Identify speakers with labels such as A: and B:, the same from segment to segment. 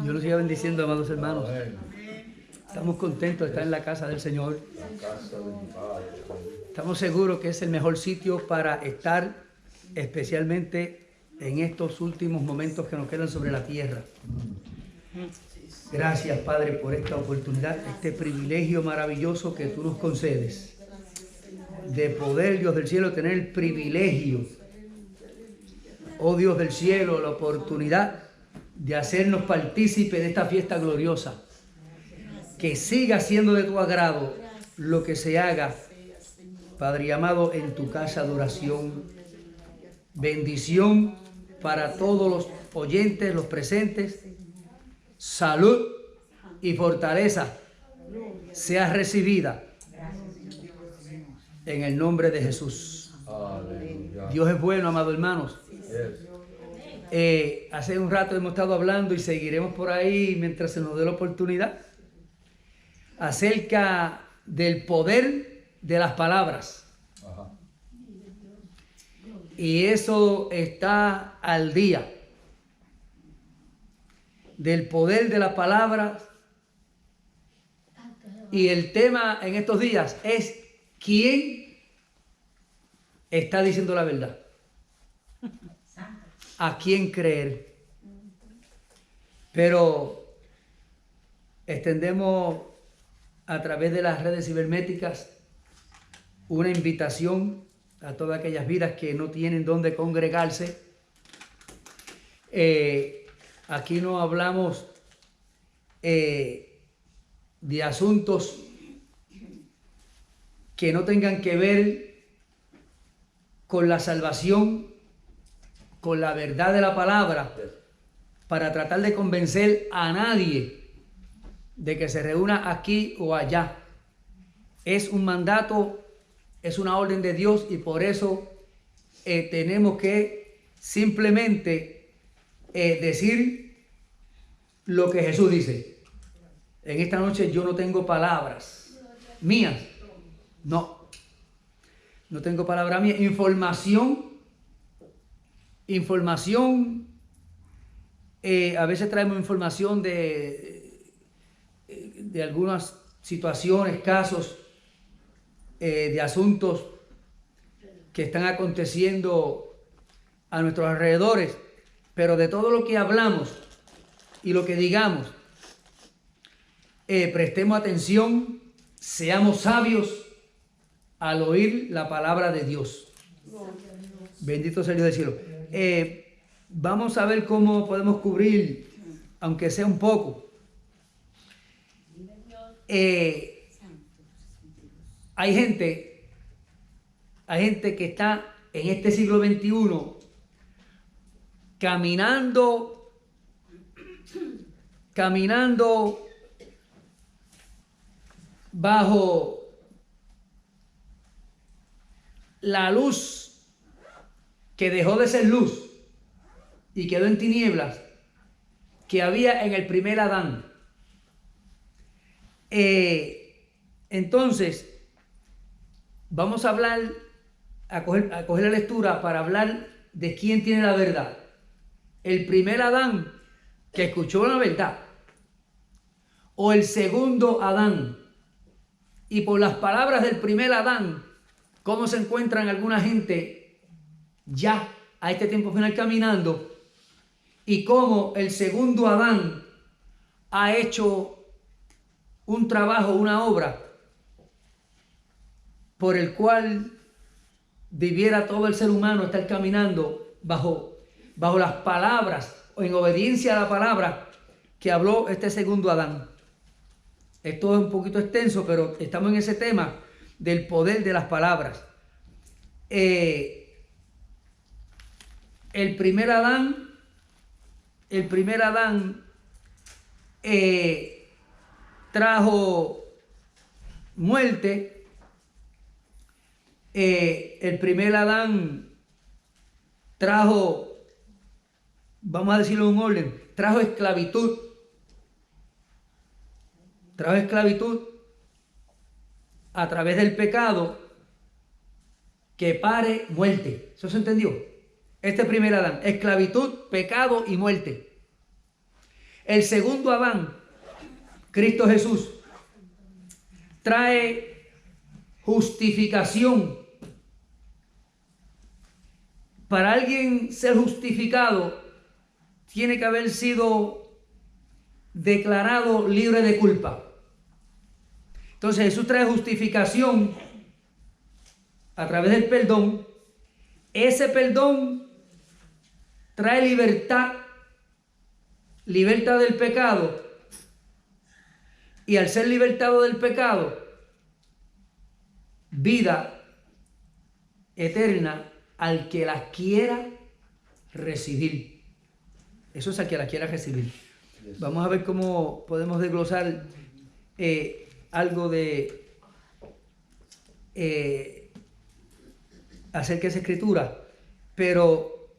A: Dios los siga bendiciendo, amados hermanos. Estamos contentos de estar en la casa del Señor. Estamos seguros que es el mejor sitio para estar, especialmente en estos últimos momentos que nos quedan sobre la tierra. Gracias, Padre, por esta oportunidad, este privilegio maravilloso que tú nos concedes, de poder, Dios del cielo, tener el privilegio, oh Dios del cielo, la oportunidad de hacernos partícipes de esta fiesta gloriosa. Que siga siendo de tu agrado lo que se haga, Padre amado, en tu casa de oración. Bendición para todos los oyentes, los presentes. Salud y fortaleza sea recibida en el nombre de Jesús. Dios es bueno, amados hermanos. Hace un rato hemos estado hablando y seguiremos por ahí mientras se nos dé la oportunidad acerca del poder de las palabras. Y eso está al día. Del poder de las palabras. Y el tema en estos días es ¿quién está diciendo la verdad? ¿A quién creer? Pero extendemos a través de las redes cibernéticas una invitación a todas aquellas vidas que no tienen dónde congregarse. Aquí no hablamos de asuntos que no tengan que ver con la salvación, con la verdad de la palabra, para tratar de convencer a nadie de que se reúna aquí o allá. Es un mandato, es una orden de Dios, y por eso tenemos que simplemente decir lo que Jesús dice. En esta noche yo no tengo palabras mías, no tengo palabras mías. Información, a veces traemos información de algunas situaciones, casos, de asuntos que están aconteciendo a nuestros alrededores, pero de todo lo que hablamos y lo que digamos, prestemos atención, seamos sabios al oír la palabra de Dios. Bendito sea Dios del cielo. Vamos a ver cómo podemos cubrir, aunque sea un poco. Hay gente que está en este siglo XXI caminando bajo la luz que dejó de ser luz y quedó en tinieblas que había en el primer Adán. Entonces, vamos a hablar, a coger la lectura para hablar de quién tiene la verdad. El primer Adán que escuchó la verdad, o el segundo Adán. Y por las palabras del primer Adán, cómo se encuentran alguna gente ya a este tiempo final caminando, y cómo el segundo Adán ha hecho un trabajo, una obra por el cual debiera todo el ser humano estar caminando bajo las palabras o en obediencia a la palabra que habló este segundo Adán. Esto es un poquito extenso, pero estamos en ese tema del poder de las palabras. El primer Adán trajo muerte. El primer Adán trajo, vamos a decirlo en un orden, trajo esclavitud. Trajo esclavitud a través del pecado que pare muerte. ¿Eso se entendió? Este primer Adán, esclavitud, pecado y muerte. El segundo Adán, Cristo Jesús, trae justificación. Para alguien ser justificado, tiene que haber sido declarado libre de culpa. Entonces Jesús trae justificación a través del perdón. Ese perdón trae libertad, libertad del pecado. Y al ser libertado del pecado, vida eterna al que la quiera recibir. Eso es al que la quiera recibir. Vamos a ver cómo podemos desglosar algo de acerca de esa escritura. Pero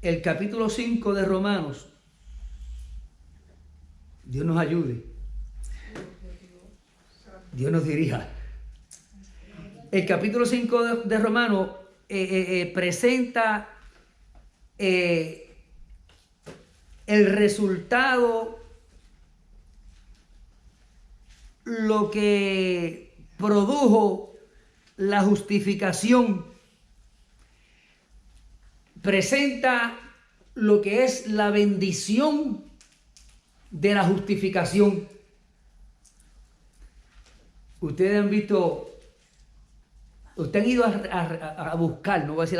A: el capítulo 5 de Romanos, Dios nos ayude, Dios nos dirija. El capítulo 5 de Romanos presenta el resultado, lo que produjo la justificación. Presenta lo que es la bendición de la justificación. Ustedes han visto, ustedes han ido a buscar, no voy a decir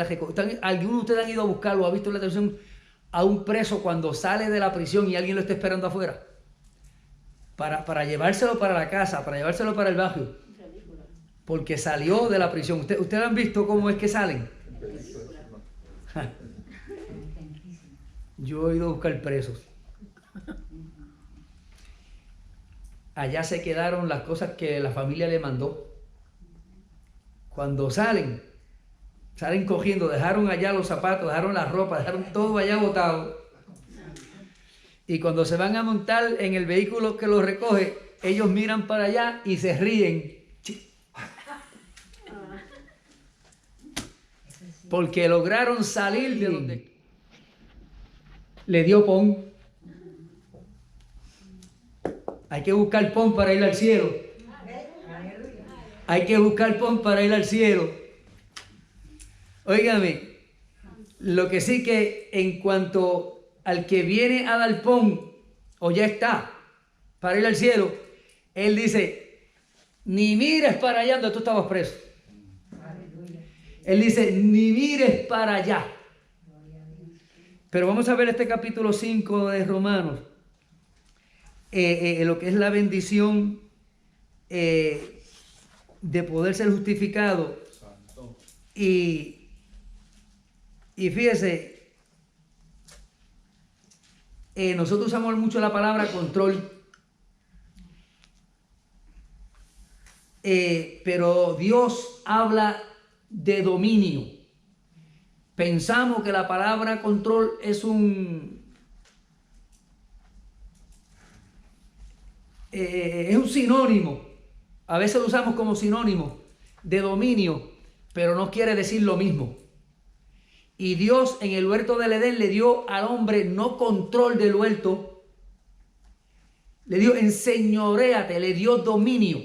A: algunos de ustedes han ido a buscar o ha visto la televisión a un preso cuando sale de la prisión y alguien lo está esperando afuera para llevárselo para la casa, para llevárselo para el barrio, porque salió de la prisión. ¿Ustedes han visto cómo es que salen? Yo he ido a buscar presos. Allá se quedaron las cosas que la familia le mandó. Cuando salen cogiendo, dejaron allá los zapatos, dejaron la ropa, dejaron todo allá botado. Y cuando se van a montar en el vehículo que los recoge, ellos miran para allá y se ríen. Porque lograron salir de donde le dio pon. Hay que buscar pon para ir al cielo. Hay que buscar pon para ir al cielo. Óigame, lo que sí que en cuanto al que viene a dar pon, o ya está, para ir al cielo, él dice, ni mires para allá donde tú estabas preso. Él dice, ni mires para allá. Pero vamos a ver este capítulo 5 de Romanos. Lo que es la bendición de poder ser justificado. Y fíjese, nosotros usamos mucho la palabra control. Pero Dios habla de dominio. Pensamos que la palabra control es un sinónimo. A veces lo usamos como sinónimo de dominio, pero no quiere decir lo mismo. Y Dios en el huerto del Edén le dio al hombre no control del huerto, le dio enseñoréate, le dio dominio.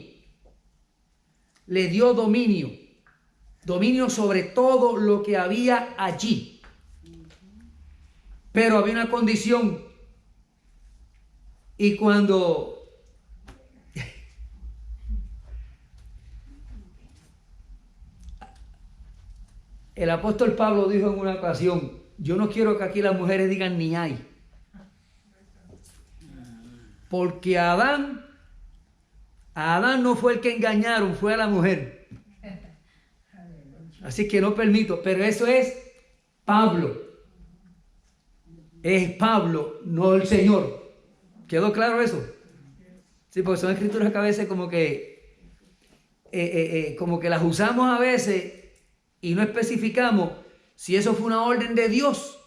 A: Le dio dominio sobre todo lo que había allí. Pero había una condición. Y cuando el apóstol Pablo dijo en una ocasión, yo no quiero que aquí las mujeres digan ni hay. Porque a Adán no fue el que engañaron, fue a la mujer. Así que no permito, pero eso es Pablo. Es Pablo, no el Señor. ¿Quedó claro eso? Sí, porque son escrituras que a veces como que las usamos a veces y no especificamos si eso fue una orden de Dios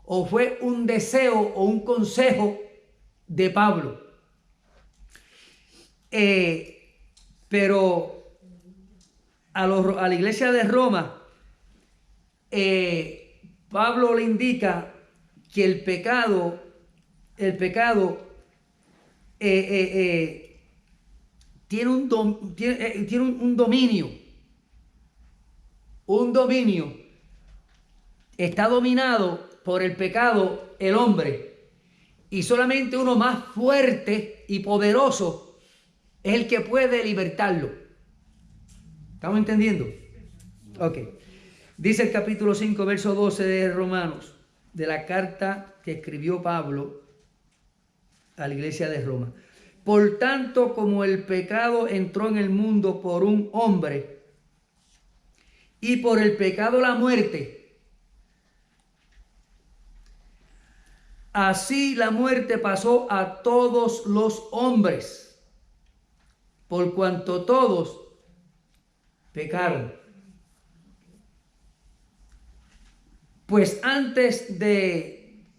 A: o fue un deseo o un consejo de Pablo. Pero a la iglesia de Roma, Pablo le indica que el pecado el pecado tiene un dominio. Un dominio. Está dominado por el pecado el hombre. Y solamente uno más fuerte y poderoso es el que puede libertarlo. ¿Estamos entendiendo? Ok. Dice el capítulo 5, verso 12 de Romanos, de la carta que escribió Pablo a la iglesia de Roma. Por tanto, como el pecado entró en el mundo por un hombre, y por el pecado la muerte, así la muerte pasó a todos los hombres, por cuanto todos pecaron. Pues antes de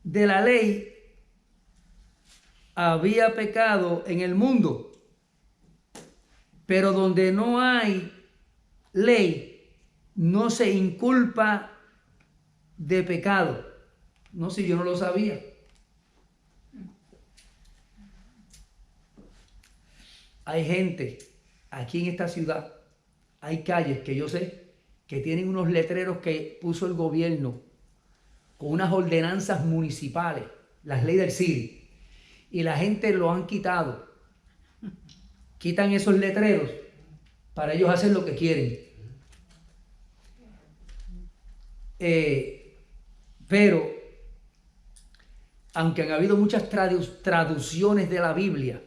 A: la ley había pecado en el mundo, pero donde no hay ley, no se inculpa de pecado. No, si yo no lo sabía. Hay gente aquí en esta ciudad, hay calles que yo sé que tienen unos letreros que puso el gobierno con unas ordenanzas municipales, las leyes del CIRI, y la gente lo han quitado. Quitan esos letreros para ellos hacer lo que quieren. Pero, aunque han habido muchas traducciones de la Biblia,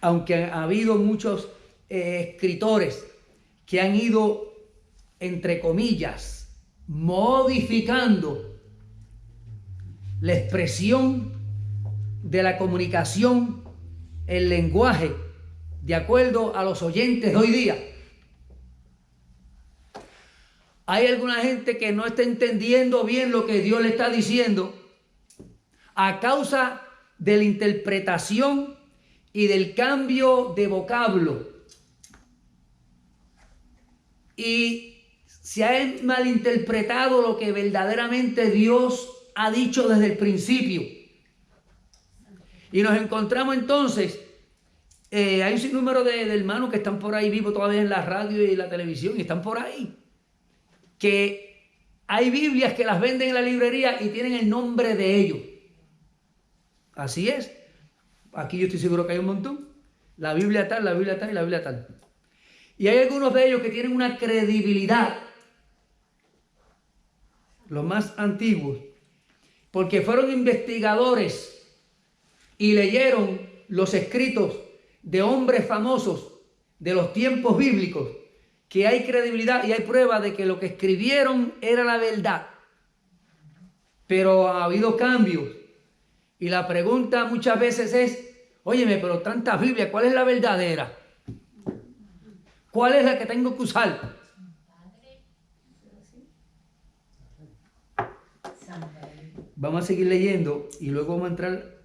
A: aunque han habido muchos escritores que han ido, entre comillas, modificando la expresión de la comunicación, el lenguaje, de acuerdo a los oyentes de hoy día, hay alguna gente que no está entendiendo bien lo que Dios le está diciendo a causa de la interpretación y del cambio de vocablo. Y se ha malinterpretado lo que verdaderamente Dios ha dicho desde el principio. Y nos encontramos entonces, hay un sinnúmero de hermanos que están por ahí vivos todavía en la radio y la televisión, y están por ahí, que hay Biblias que las venden en la librería y tienen el nombre de ellos. Así es. Aquí yo estoy seguro que hay un montón. La Biblia tal, la Biblia tal y la Biblia tal. Y hay algunos de ellos que tienen una credibilidad, los más antiguos, porque fueron investigadores y leyeron los escritos de hombres famosos de los tiempos bíblicos, que hay credibilidad y hay prueba de que lo que escribieron era la verdad. Pero ha habido cambios. Y la pregunta muchas veces es, óyeme, pero tantas Biblias, ¿cuál es la verdadera? ¿Cuál es la que tengo que usar? Vamos a seguir leyendo y luego vamos a entrar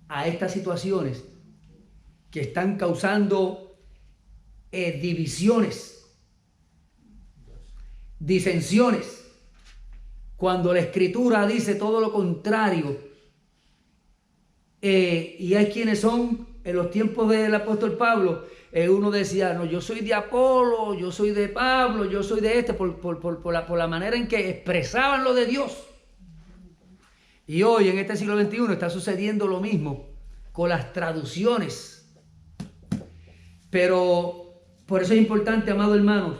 A: a estas situaciones que están causando divisiones, disensiones, cuando la Escritura dice todo lo contrario. Y hay quienes son, en los tiempos del apóstol Pablo, uno decía, no, yo soy de Apolo, yo soy de Pablo, yo soy de este, por la manera en que expresaban lo de Dios. Y hoy, en este siglo XXI, está sucediendo lo mismo con las traducciones. Pero por eso es importante, amados hermanos,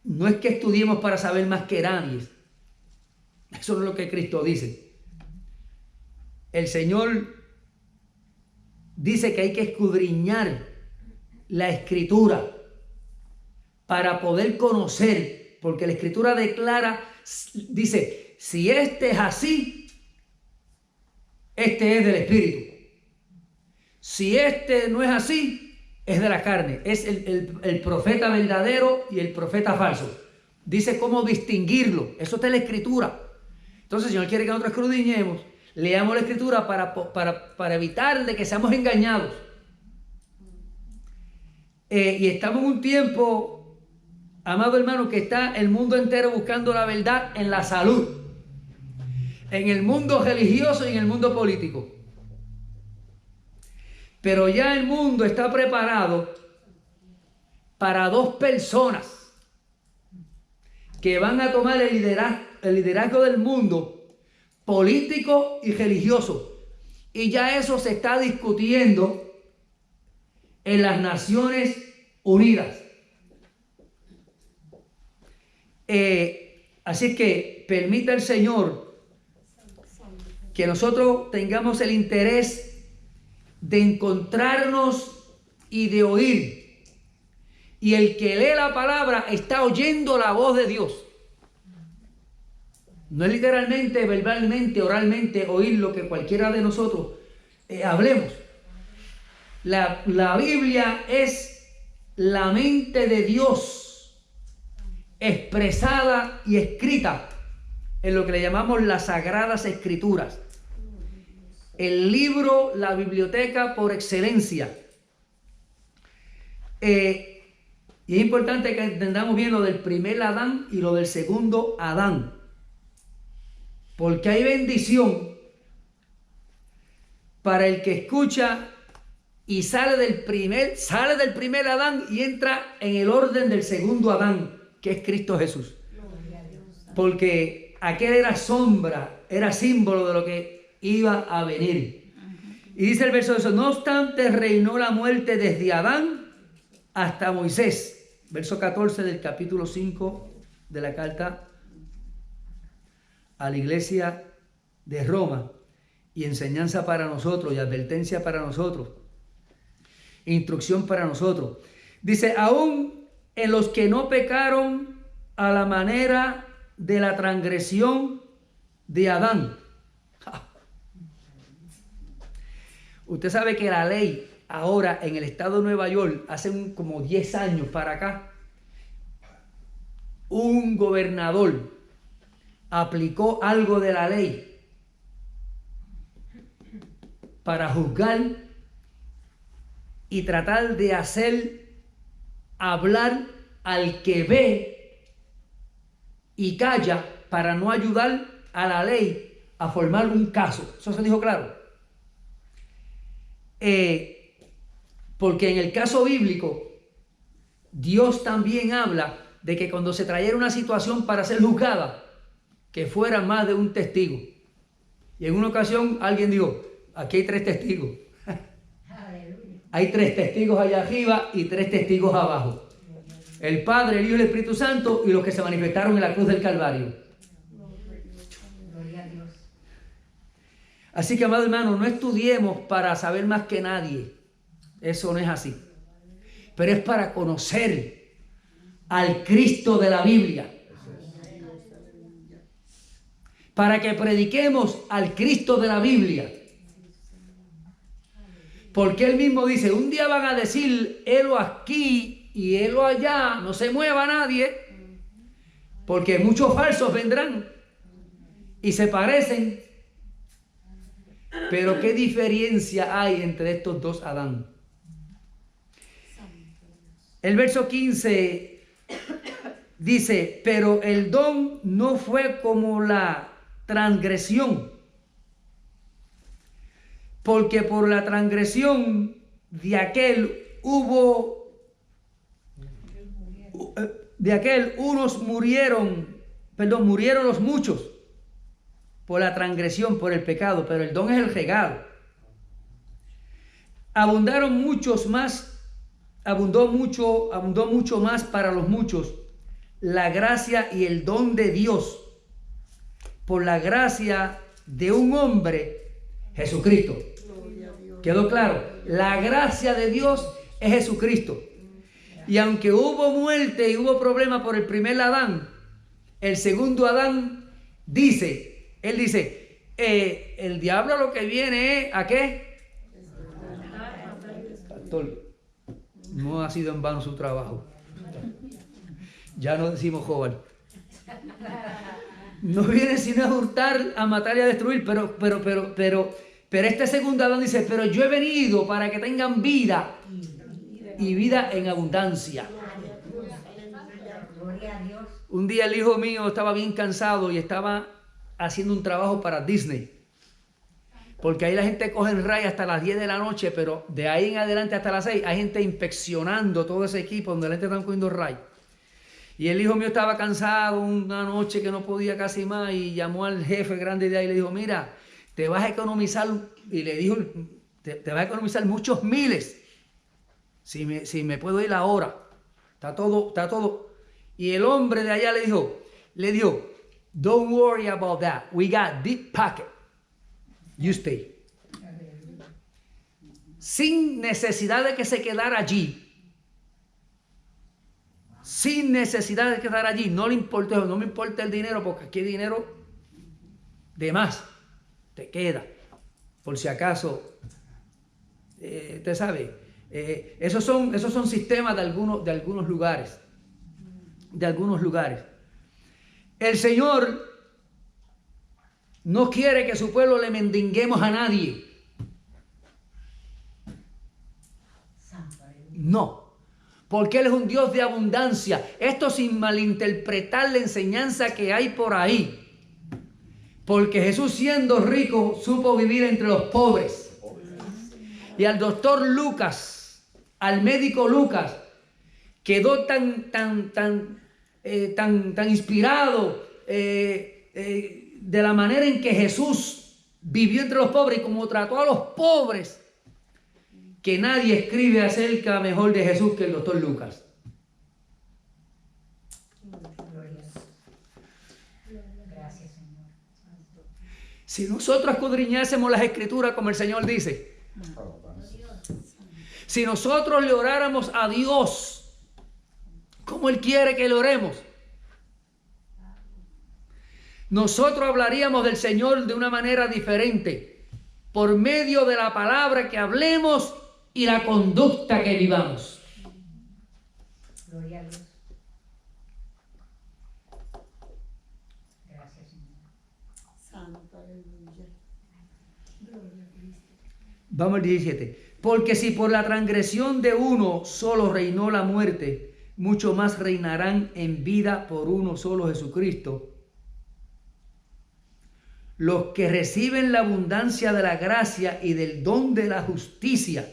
A: no es que estudiemos para saber más que nadie. Eso no es lo que Cristo dice. El Señor dice que hay que escudriñar la Escritura para poder conocer, porque la Escritura declara, dice, si este es así, este es del Espíritu. Si este no es así, es de la carne. Es el profeta verdadero y el profeta falso. Dice cómo distinguirlo. Eso está en la Escritura. Entonces, si no quiere que nosotros escudriñemos, leamos la Escritura para evitar de que seamos engañados. Y estamos en un tiempo, amado hermano, que está el mundo entero buscando la verdad en la salud, en el mundo religioso y en el mundo político. Pero ya el mundo está preparado para dos personas que van a tomar el liderazgo del mundo político y religioso. Y ya eso se está discutiendo en las Naciones Unidas. Así que permita el Señor que nosotros tengamos el interés de encontrarnos y de oír. Y el que lee la palabra está oyendo la voz de Dios. No es literalmente, verbalmente, oralmente oír lo que cualquiera de nosotros hablemos. La Biblia es la mente de Dios expresada y escrita en lo que le llamamos las Sagradas Escrituras. El libro, la biblioteca por excelencia. Y es importante que entendamos bien lo del primer Adán y lo del segundo Adán. Porque hay bendición para el que escucha y sale del primer Adán y entra en el orden del segundo Adán, que es Cristo Jesús. Porque aquel era sombra, era símbolo de lo que iba a venir. Y dice el verso 8, no obstante reinó la muerte desde Adán hasta Moisés. Verso 14 del capítulo 5 de la carta a la iglesia de Roma. Y enseñanza para nosotros y advertencia para nosotros. Instrucción para nosotros. Dice, aún en los que no pecaron a la manera de la transgresión de Adán. Usted sabe que la ley ahora en el estado de Nueva York, hace como 10 años para acá, un gobernador aplicó algo de la ley para juzgar y tratar de hacer hablar al que ve y calla para no ayudar a la ley a formar un caso. Eso se dijo claro. Porque en el caso bíblico, Dios también habla de que cuando se trayera una situación para ser juzgada, que fuera más de un testigo. Y en una ocasión alguien dijo, aquí hay 3 testigos. Hay 3 testigos allá arriba y 3 testigos abajo. El Padre, el Hijo y el Espíritu Santo y los que se manifestaron en la cruz del Calvario. Así que, amado hermano, no estudiemos para saber más que nadie. Eso no es así. Pero es para conocer al Cristo de la Biblia. Para que prediquemos al Cristo de la Biblia. Porque Él mismo dice, un día van a decir, helo aquí y helo allá, no se mueva nadie. Porque muchos falsos vendrán y se parecen. Pero ¿qué diferencia hay entre estos dos Adán? El verso 15 dice, pero el don no fue como la transgresión, porque por la transgresión de aquel murieron los muchos por la transgresión, por el pecado, pero el don es el regalo. Abundó mucho más para los muchos la gracia y el don de Dios por la gracia de un hombre, Jesucristo. ¿Quedó claro? La gracia de Dios es Jesucristo. Y aunque hubo muerte y hubo problema por el primer Adán, el segundo Adán él dice, el diablo lo que viene es, ¿a qué? Pastor, no ha sido en vano su trabajo. Ya no decimos joven. No viene sino a hurtar, a matar y a destruir, pero este segundo Adán dice, pero yo he venido para que tengan vida y vida en abundancia. Un día el hijo mío estaba bien cansado y estaba haciendo un trabajo para Disney. Porque ahí la gente coge el ride hasta las 10 de la noche, pero de ahí en adelante hasta las 6 hay gente inspeccionando todo ese equipo donde la gente está cogiendo el ride. Y el hijo mío estaba cansado una noche que no podía casi más y llamó al jefe grande de ahí y le dijo, mira, te vas a economizar, y le dijo, te vas a economizar muchos miles si me puedo ir ahora. Está todo. Y el hombre de allá le dijo, don't worry about that. We got deep pocket. You stay. Sin necesidad de que se quedara allí. Sin necesidad de quedar allí. No le importa, no me importa el dinero, porque aquí hay dinero de más. Te queda. Por si acaso, usted sabe, esos son sistemas de algunos lugares. De algunos lugares. El Señor no quiere que su pueblo le mendiguemos a nadie. No. Porque Él es un Dios de abundancia. Esto sin malinterpretar la enseñanza que hay por ahí. Porque Jesús, siendo rico, supo vivir entre los pobres. Y al doctor Lucas, al médico Lucas, quedó tan inspirado de la manera en que Jesús vivió entre los pobres y como trató a los pobres, que nadie escribe acerca mejor de Jesús que el doctor Lucas.
B: Gracias, Señor.
A: Si nosotros escudriñásemos las Escrituras como el Señor dice, si nosotros le oráramos a Dios como Él quiere que le oremos, nosotros hablaríamos del Señor de una manera diferente, por medio de la palabra que hablemos y la conducta que vivamos.
B: Gloria a Dios. Gracias, Señor.
C: Santo, aleluya. Gloria a Cristo.
A: Vamos al 17. Porque si por la transgresión de uno solo reinó la muerte, mucho más reinarán en vida por uno solo, Jesucristo, los que reciben la abundancia de la gracia y del don de la justicia.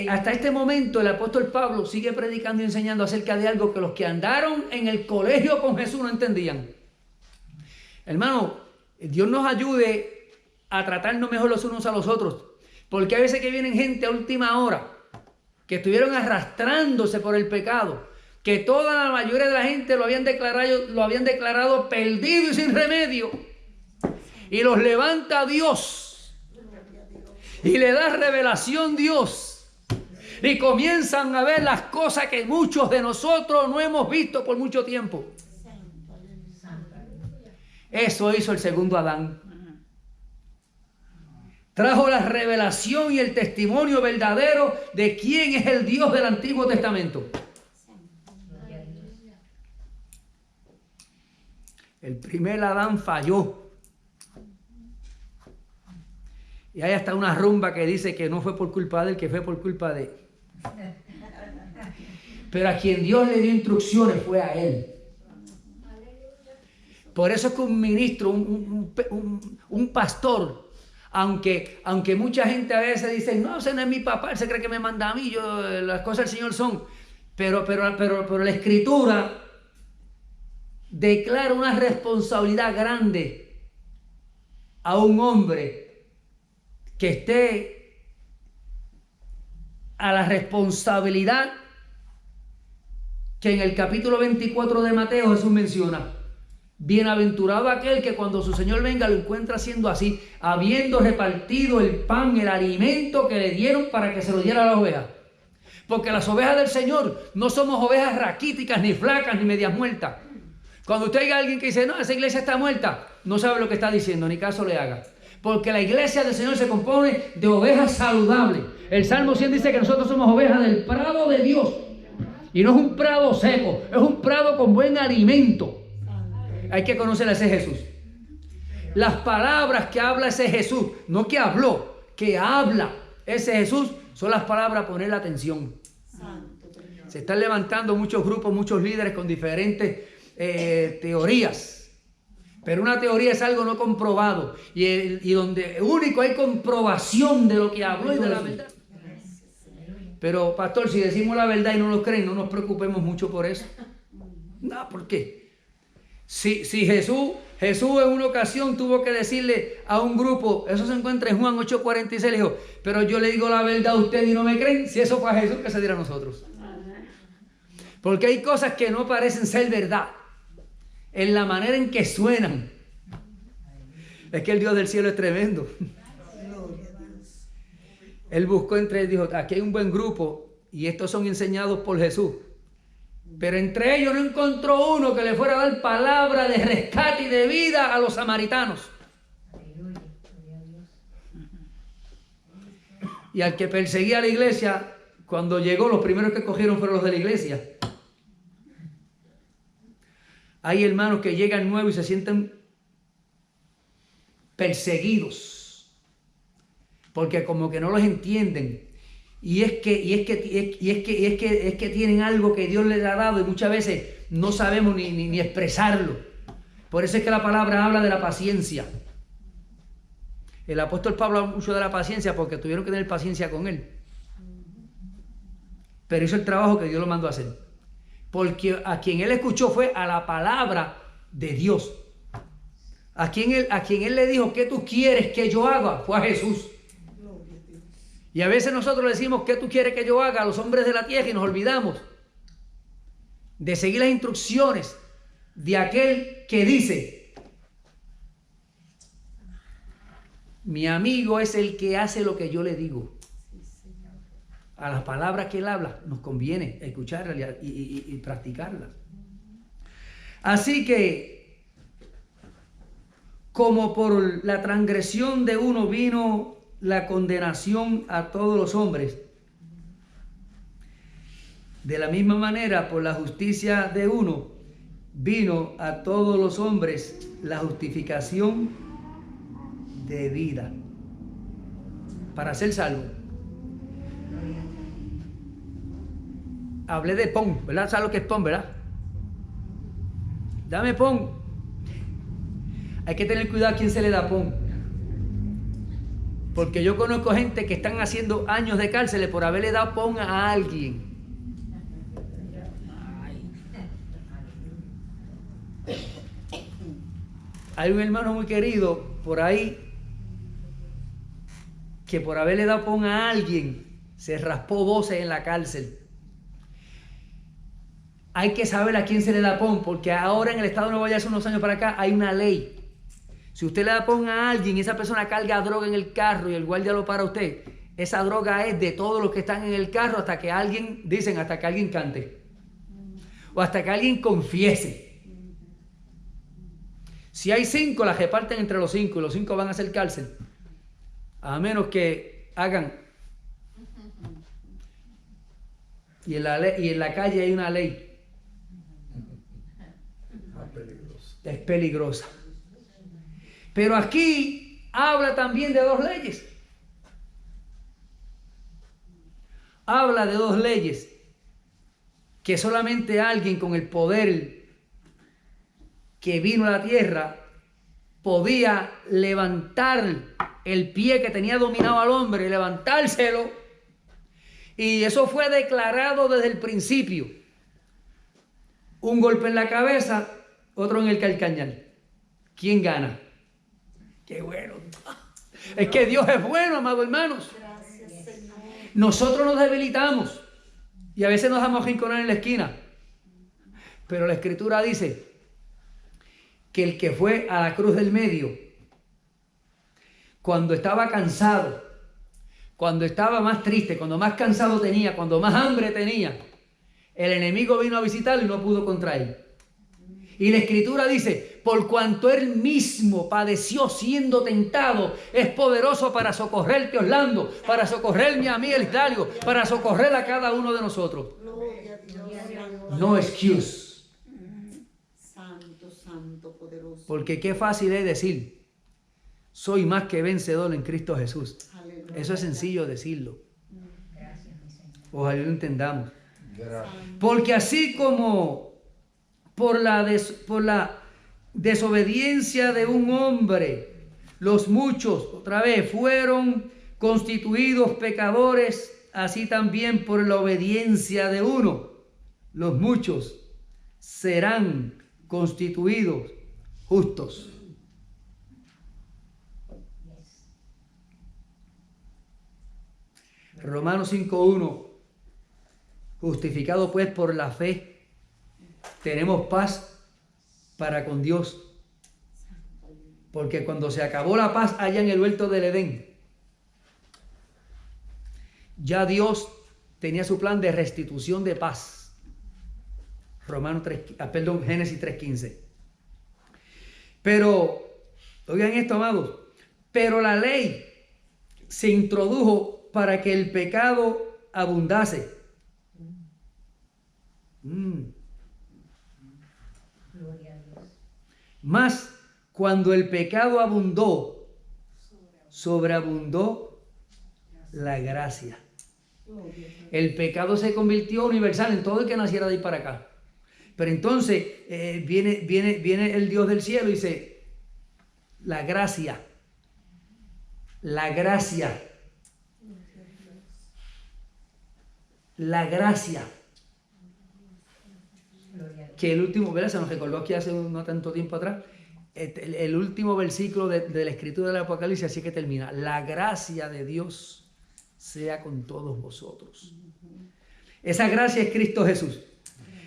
A: Hasta este momento el apóstol Pablo sigue predicando y enseñando acerca de algo que los que andaron en el colegio con Jesús no entendían. Hermano, Dios nos ayude a tratarnos mejor los unos a los otros, porque hay veces que vienen gente a última hora que estuvieron arrastrándose por el pecado, que toda la mayoría de la gente lo habían declarado perdido y sin remedio, y los levanta Dios y le da revelación Dios. Y comienzan a ver las cosas que muchos de nosotros no hemos visto por mucho tiempo. Eso hizo el segundo Adán. Trajo la revelación y el testimonio verdadero de quién es el Dios del Antiguo Testamento. El primer Adán falló. Y hay hasta una rumba que dice que no fue por culpa de él, que fue por culpa de él. Pero a quien Dios le dio instrucciones fue a él. Por eso es que un ministro, un pastor, aunque mucha gente a veces dice, no, ese no es mi papá, él se cree que me manda a mí, las cosas del Señor son. Pero la Escritura declara una responsabilidad grande a un hombre que esté a la responsabilidad que en el capítulo 24 de Mateo Jesús menciona. Bienaventurado aquel que cuando su Señor venga lo encuentra haciendo así, habiendo repartido el pan, el alimento que le dieron para que se lo diera a las ovejas. Porque las ovejas del Señor no somos ovejas raquíticas, ni flacas, ni medias muertas. Cuando usted oiga a alguien que dice, no, esa iglesia está muerta, no sabe lo que está diciendo, ni caso le haga. Porque la iglesia del Señor se compone de ovejas saludables. El Salmo 100 dice que nosotros somos ovejas del prado de Dios. Y no es un prado seco, es un prado con buen alimento. Hay que conocer a ese Jesús. Las palabras que habla ese Jesús, no que habló, que habla ese Jesús, son las palabras a poner la atención. Se están levantando muchos grupos, muchos líderes con diferentes teorías. Pero una teoría es algo no comprobado. Y donde único hay comprobación de lo que habló y de la verdad. Pero, pastor, si decimos la verdad y no lo creen, no nos preocupemos mucho por eso. No, ¿por qué? Si Jesús en una ocasión tuvo que decirle a un grupo, eso se encuentra en Juan 8:46, le dijo, pero yo le digo la verdad a ustedes y no me creen. Si eso fue a Jesús, ¿qué se dirá a nosotros? Porque hay cosas que no parecen ser verdad en la manera en que suenan. Es que el Dios del cielo es tremendo. Él buscó entre ellos, dijo, aquí hay un buen grupo y estos son enseñados por Jesús. Pero entre ellos no encontró uno que le fuera a dar palabra de rescate y de vida a los samaritanos.
B: Aleluya, gloria a Dios.
A: Y al que perseguía a la iglesia, cuando llegó, los primeros que cogieron fueron los de la iglesia. Hay hermanos que llegan nuevos y se sienten perseguidos, porque como que no los entienden. Y es que tienen algo que Dios les ha dado y muchas veces no sabemos ni expresarlo. Por eso es que la palabra habla de la paciencia. El apóstol Pablo habla mucho de la paciencia porque tuvieron que tener paciencia con él. Pero hizo el trabajo que Dios lo mandó a hacer. Porque a quien él escuchó fue a la palabra de Dios. A quien él le dijo, ¿qué tú quieres que yo haga? Fue a Jesús. Y a veces nosotros le decimos, ¿qué tú quieres que yo haga? A los hombres de la tierra y nos olvidamos de seguir las instrucciones de aquel que dice, mi amigo es el que hace lo que yo le digo. A las palabras que él habla nos conviene escucharlas y practicarlas. Así que, como por la transgresión de uno vino la condenación a todos los hombres, de la misma manera por la justicia de uno vino a todos los hombres la justificación de vida para ser salvo. Hablé de pon, ¿verdad? ¿Sabes lo que es pon, verdad? Dame pon. Hay que tener cuidado a quién se le da pon. Porque yo conozco gente que están haciendo años de cárcel por haberle dado pon a alguien. Hay un hermano muy querido por ahí que por haberle dado pon a alguien se raspó voces en la cárcel. Hay que saber a quién se le da pon, porque ahora en el estado de Nueva York hace unos años para acá hay una ley. Si usted le da pon a alguien y esa persona carga droga en el carro y el guardia lo para a usted, esa droga es de todos los que están en el carro hasta que alguien, dicen, hasta que alguien cante. O hasta que alguien confiese. Si hay 5, las reparten entre los 5 y los 5 van a hacer cárcel. A menos que hagan. Y en la calle hay una ley. Es peligrosa. Pero aquí habla también de 2 leyes. Habla de 2 leyes que solamente alguien con el poder que vino a la tierra podía levantar el pie que tenía dominado al hombre, levantárselo. Y eso fue declarado desde el principio. Un golpe en la cabeza, otro en el calcañar. ¿Quién gana? ¡Qué bueno! Es que Dios es bueno, amados hermanos. Nosotros nos debilitamos y a veces nos damos a rinconar en la esquina. Pero la Escritura dice que el que fue a la cruz del medio, cuando estaba cansado, cuando estaba más triste, cuando más cansado tenía, cuando más hambre tenía, el enemigo vino a visitarlo y no pudo contra él. Y la Escritura dice, por cuanto él mismo padeció siendo tentado, es poderoso para socorrerte, Orlando, para socorrerme a mí, el Hidalgo, para socorrer a cada uno de nosotros. No excuse.
C: Santo, santo, poderoso.
A: Porque qué fácil es decir, soy más que vencedor en Cristo Jesús.
C: Aleluya.
A: Eso es sencillo decirlo.
B: Gracias, mi Señor.
A: Ojalá lo entendamos.
D: Gracias.
A: Porque así como por la desobediencia de un hombre, los muchos, otra vez, fueron constituidos pecadores, así también por la obediencia de uno, los muchos serán constituidos justos. Romanos 5:1, justificado pues por la fe, tenemos paz para con Dios. Porque cuando se acabó la paz allá en el huerto del Edén, ya Dios tenía su plan de restitución de paz. Génesis 3:15. Pero, oigan esto, amados, pero la ley se introdujo para que el pecado abundase.
B: Gloria a Dios.
A: Mas cuando el pecado abundó, sobreabundó la gracia. El pecado se convirtió universal en todo el que naciera de ahí para acá. Pero entonces viene el Dios del cielo y dice, la gracia, la gracia, la gracia. Que el último, ¿verdad? Se nos recordó aquí hace no tanto tiempo atrás, el último versículo de la escritura del Apocalipsis, así que termina, la gracia de Dios sea con todos vosotros. Esa gracia es Cristo Jesús.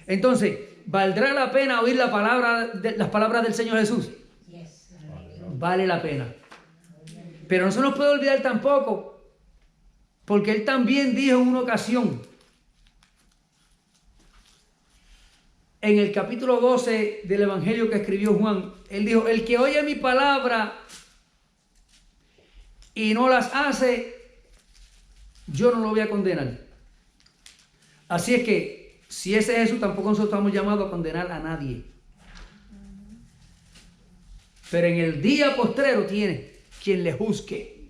A: Entonces, ¿valdrá la pena oír las palabras del Señor Jesús? Vale la pena. Pero no se nos puede olvidar tampoco, porque Él también dijo en una ocasión, en el capítulo 12 del Evangelio que escribió Juan, Él dijo, el que oye mi palabra y no las hace, yo no lo voy a condenar. Así es que, si ese es Jesús, tampoco nosotros estamos llamados a condenar a nadie. Pero en el día postrero tiene quien le juzgue.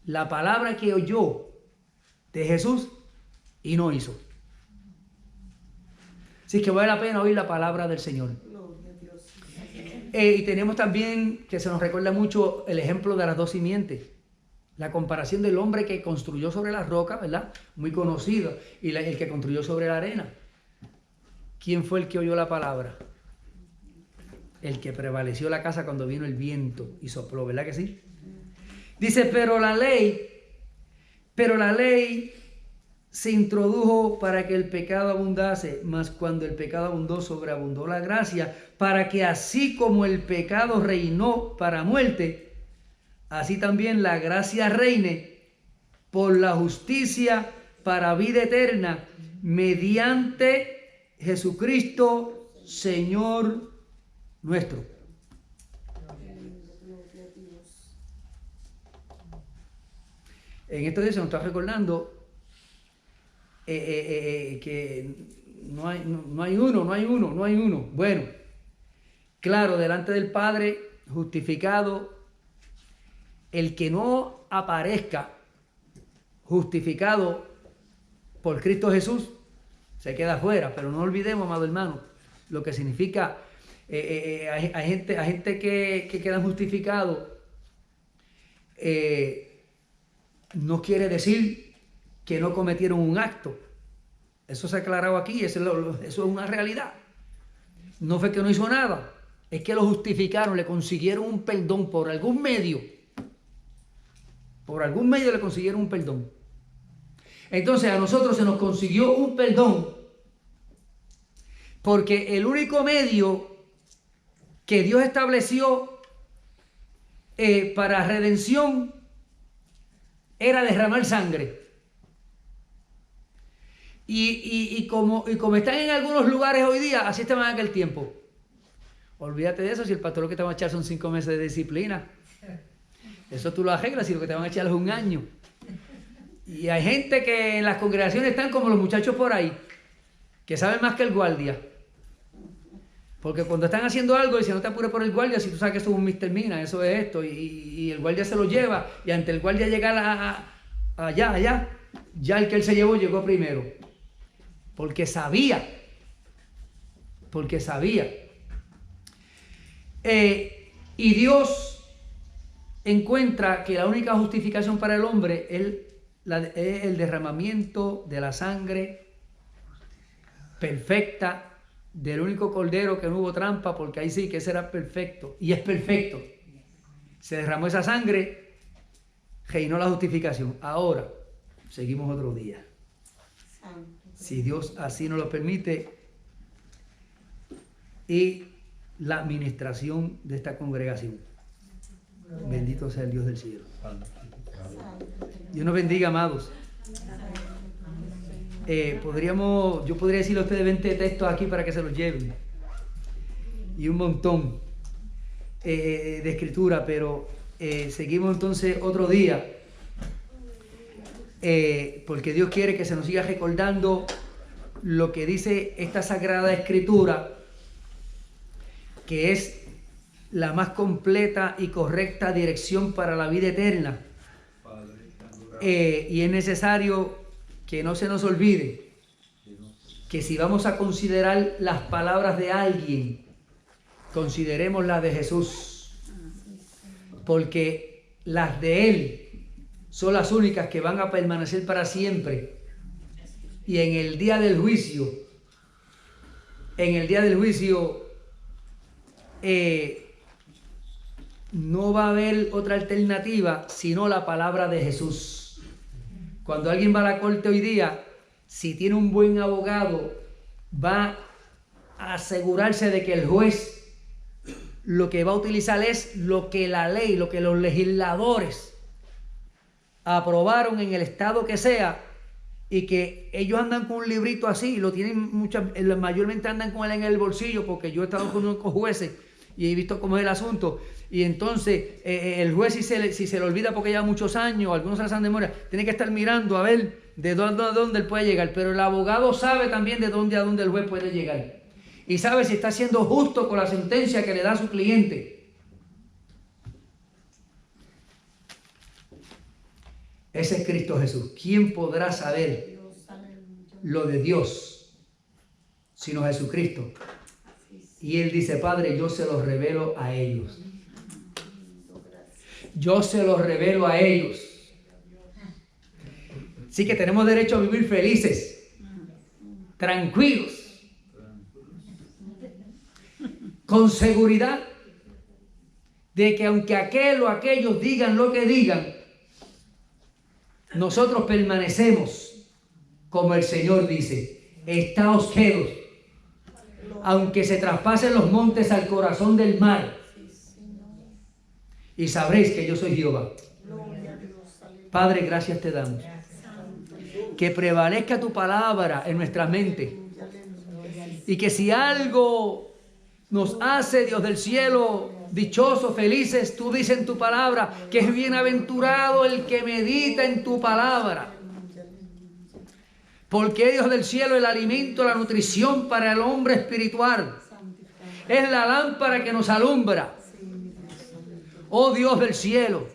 A: La palabra que oyó de Jesús y no hizo. Así que vale la pena oír la palabra del Señor. Y tenemos también, que se nos recuerda mucho, el ejemplo de las dos simientes. La comparación del hombre que construyó sobre la roca, ¿verdad? Muy conocido. Y el que construyó sobre la arena. ¿Quién fue el que oyó la palabra? El que prevaleció la casa cuando vino el viento y sopló, ¿verdad que sí? Dice, pero la ley se introdujo para que el pecado abundase, mas cuando el pecado abundó, sobreabundó la gracia, para que así como el pecado reinó para muerte, así también la gracia reine por la justicia para vida eterna, mediante Jesucristo, Señor nuestro. En estos días se nos está recordando que no hay uno. Bueno, claro, delante del Padre, justificado, el que no aparezca justificado por Cristo Jesús, se queda afuera. Pero no olvidemos, amado hermano, lo que significa, hay gente que quedan justificados, no quiere decir que no cometieron un acto. Eso se ha aclarado aquí, eso es una realidad. No fue que no hizo nada, es que lo justificaron, le consiguieron un perdón por algún medio. Por algún medio le consiguieron un perdón. Entonces a nosotros se nos consiguió un perdón porque el único medio que Dios estableció para redención era derramar sangre. Y como están en algunos lugares hoy día, así estaban en aquel tiempo. Olvídate de eso, si el pastor lo que te va a echar son 5 meses de disciplina. Eso tú lo arreglas, si lo que te van a echar es 1 año. Y hay gente que en las congregaciones están como los muchachos por ahí, que saben más que el guardia. Porque cuando están haciendo algo, dicen, no te apures por el guardia, si tú sabes que eso es un Mr. Mina, eso es esto, y el guardia se lo lleva, y ante el guardia llegar allá, ya el que él se llevó llegó primero. Porque sabía porque sabía. Y Dios encuentra que la única justificación para el hombre es el derramamiento de la sangre perfecta del único cordero que no hubo trampa, porque ahí sí que ese era perfecto, y es perfecto. Se derramó esa sangre, reinó la justificación. Ahora, seguimos otro día. Si Dios así nos lo permite, y la administración de esta congregación. Bendito sea el Dios del cielo. Dios nos bendiga, amados. Yo podría decirle a ustedes 20 textos aquí para que se los lleven. Y un montón de escritura, pero seguimos entonces otro día. Porque Dios quiere que se nos siga recordando lo que dice esta Sagrada Escritura, que es la más completa y correcta dirección para la vida eterna. Y es necesario que no se nos olvide que si vamos a considerar las palabras de alguien, consideremos las de Jesús, porque las de Él son las únicas que van a permanecer para siempre. Y en el día del juicio, no va a haber otra alternativa sino la palabra de Jesús. Cuando alguien va a la corte hoy día, si tiene un buen abogado, va a asegurarse de que el juez lo que va a utilizar es lo que la ley, lo que los legisladores aprobaron en el estado que sea, y que ellos andan con un librito así, lo tienen mayormente andan con él en el bolsillo, porque yo he estado con jueces y he visto cómo es el asunto. Y entonces el juez, si se le olvida porque lleva muchos años, algunos se les han de memoria, tiene que estar mirando a ver de dónde a dónde él puede llegar. Pero el abogado sabe también de dónde a dónde el juez puede llegar, y sabe si está siendo justo con la sentencia que le da a su cliente. Ese es Cristo Jesús. ¿Quién podrá saber lo de Dios sino Jesucristo? Y Él dice: Padre, yo se los revelo a ellos. Yo se los revelo a ellos. Así que tenemos derecho a vivir felices, tranquilos, con seguridad de que aunque aquel o aquellos digan lo que digan, nosotros permanecemos como el Señor dice: estáos quedos, aunque se traspasen los montes al corazón del mar, y sabréis que yo soy Jehová. Padre, gracias te damos. Que prevalezca tu palabra en nuestra mente, y que si algo nos hace, Dios del cielo, dichosos, felices, tú dices en tu palabra que es bienaventurado el que medita en tu palabra, porque Dios del cielo, el alimento, la nutrición para el hombre espiritual, es la lámpara que nos alumbra. Oh Dios del cielo,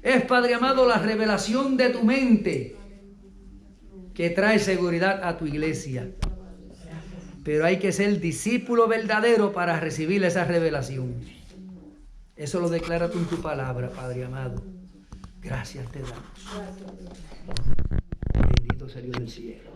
A: es, Padre amado, la revelación de tu mente que trae seguridad a tu iglesia. Pero hay que ser discípulo verdadero para recibir esa revelación. Eso lo declara tú en tu palabra, Padre amado. Gracias te damos. Bendito sea Dios del cielo.